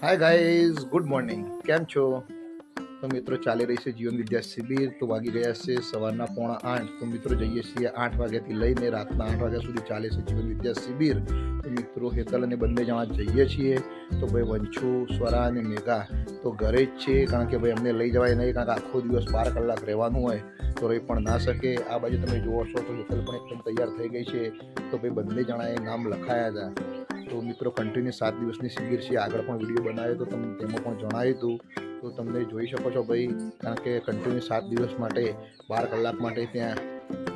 Hi guys, good morning. કેમ છો? તો મિત્રો ચાલી રહી છે જીવન વિદ્યા શિબિર. તો વાગી ગયા છે સવારના 7:45. તો મિત્રો જઈએ છીએ 8 વાગ્યાથી લઈને રાતના 8 વાગ્યા સુધી ચાલે છે જીવન વિદ્યા શિબિર. તો મિત્રો હેતલ અને બંને જણા જઈએ છીએ. તો ભાઈ વંશુ, સ્વરા અને મેઘા તો ઘરે જ છે, કારણ કે ભાઈ અમને લઈ જવાય નહીં, કારણ કે આખો દિવસ 12 કલાક રહેવાનું હોય તો રહી પણ ના શકે. આ બાજુ તમે જુઓ છો તો હેતલ પણ એકદમ તૈયાર થઈ ગઈ છે. તો ભાઈ બંને જણાએ નામ લખાયા હતા. તો મિત્રો કન્ટિન્યુ 7 દિવસની શિબિર છે. આગળ પણ વિડીયો બનાવ્યો તો તમને તેમાં પણ જણાવ્યું હતું. તો તમને જોઈ શકો છો ભાઈ, કારણ કે કન્ટિન્યુ 7 દિવસ માટે 12 કલાક માટે ત્યાં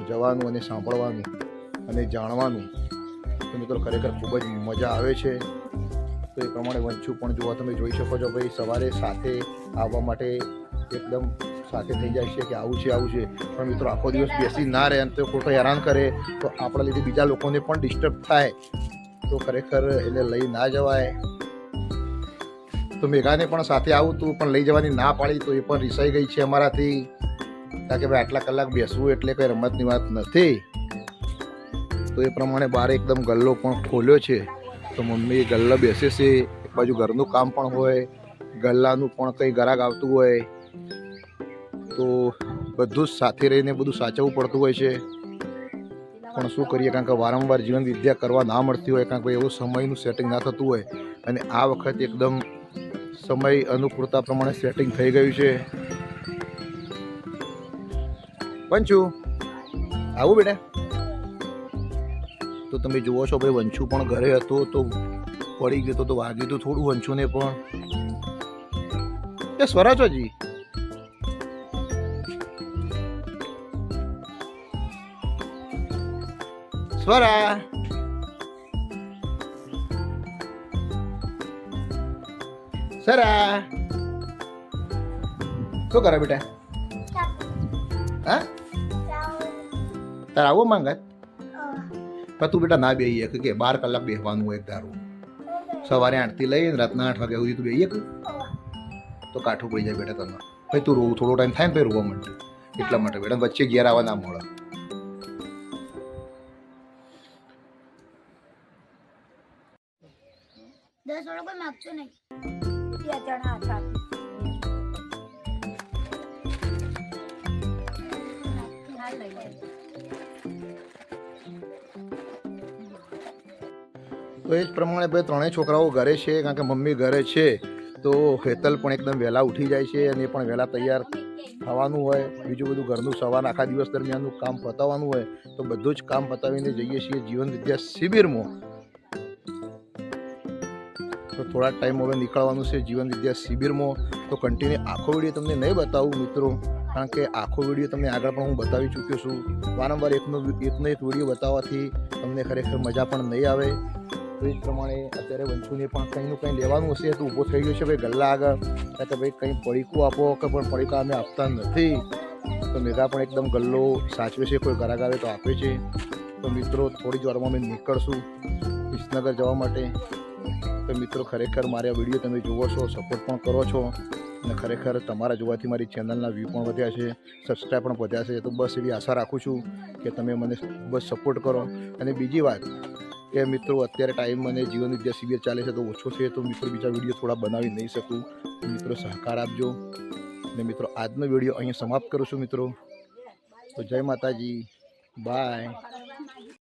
જવાનું અને સાંભળવાનું અને જાણવાનું. તો મિત્રો ખરેખર ખૂબ જ મજા આવે છે. તો એ પ્રમાણે વંશુ પણ જોવા તમે જોઈ શકો છો ભાઈ, સવારે સાથે આવવા માટે એકદમ સાથે થઈ જાય છે કે આવું છે. પણ મિત્રો આખો દિવસ બેસી ના રહે અને તો ખોટો હેરાન કરે તો આપણા લીધે બીજા લોકોને પણ ડિસ્ટર્બ થાય. તો ખરેખર એને લઈ ના જવાય. તો મેઘાને પણ સાથે આવું તું, પણ લઈ જવાની ના પાડી, તો એ પણ રિસાઈ ગઈ છે અમારાથી, કારણ કે ભાઈ આટલા કલાક બેસવું એટલે કંઈ રમતની વાત નથી. તો એ પ્રમાણે બહાર એકદમ ગલ્લો પણ ખોલ્યો છે. તો મમ્મી ગલ્લો બેસે છે. એક બાજુ ઘરનું કામ પણ હોય, ગલ્લાનું પણ કંઈ ગ્રાહક આવતું હોય, તો બધું જ સાથે રહીને બધું સાચવવું પડતું હોય છે. પણ શું કરીએ, કારણ કે વારંવાર જીવન વિદ્યા કરવા ના મળતી હોય, કારણ કે એવું સમયનું સેટિંગ ના થતું હોય. અને આ વખત એકદમ સમય અનુકૂળતા પ્રમાણે સેટિંગ થઈ ગયું છે. વંશુ આવું બેટા. તો તમે જુઓ છો ભાઈ, વંશુ પણ ઘરે હતો તો પડી ગયો તો વાગ્યું હતું થોડું વંશુને પણ. એ સ્વરા છો જી? સ્વરા, સરા શું કરે બેટા? હા, તારે આવો માંગત? પણ તું બેટા ના બેહીએ કે 12 કલાક બેસવાનું હોય તારું. સવારે 8 થી લઈને રાતના 8 વાગ્યા સુધી તું બેહીએ કે? તો કાઠું પડી જાય બેટા તને. ભાઈ તું રોવું થોડો ટાઈમ થાય ને ભાઈ રોવા માંડે, એટલા માટે બેટા વચ્ચે ઘેર આવવા ના મળે. દસ વાળો કોઈ માગતો નહીં. બે જણા હતા. તો એ જ પ્રમાણે ભાઈ ત્રણેય છોકરાઓ ઘરે છે, કારણ કે મમ્મી ઘરે છે. તો હેતલ પણ એકદમ વહેલા ઉઠી જાય છે અને એ પણ વહેલા તૈયાર થવાનું હોય. બીજું બધું ઘરનું સવાર આખા દિવસ દરમિયાનનું કામ પતાવવાનું હોય. તો બધું જ કામ પતાવીને જઈએ છીએ જીવન વિદ્યા શિબિરમાં. તો થોડા ટાઈમ હવે નીકળવાનું છે જીવન વિદ્યા શિબિરમાં. તો કન્ટિન્યુ આખો વિડીયો તમને નહીં બતાવું મિત્રો, કારણ કે આખો વિડીયો તમને આગળ પણ હું બતાવી ચૂક્યો છું. વારંવાર એકનો એક વિડીયો બતાવવાથી તમને ખરેખર મજા પણ નહીં આવે. તો એ જ પ્રમાણે અત્યારે વંશુને પણ કંઈનું કંઈ લેવાનું હશે તો ઊભો થઈ ગયો છે ભાઈ ગલ્લા આગળ, કે ભાઈ કંઈ પડીકું આપો, કે પણ પડીકા અમે આપતા નથી. તો મેઘા પણ એકદમ ગલ્લો સાચવે છે, કોઈ ગ્રાહક આવે તો આપે છે. તો મિત્રો થોડી જ વારમાં અમે નીકળશું વિસનગર જવા માટે. તો મિત્રો ખરેખર મારા વિડીયો તમે જુઓ છો, સપોર્ટ પણ કરો છો, અને ખરેખર તમારા જોવાથી મારી ચેનલના વ્યૂ પણ વધ્યા છે, સબસ્ક્રાઈબ પણ વધ્યા છે. તો બસ એવી આશા રાખું છું કે તમે મને બસ સપોર્ટ કરો. અને બીજી વાત કે મિત્રો અત્યારે ટાઈમ મને જીવન વિદ્યા શિબિર ચાલે છે તો ઓછો છે, તો મિત્રો બીજા વિડીયો થોડા બનાવી નહીં શકું. તો મિત્રો સહકાર આપજો. અને મિત્રો આજનો વિડીયો અહીંયા સમાપ્ત કરું છું મિત્રો. તો જય માતાજી, બાય.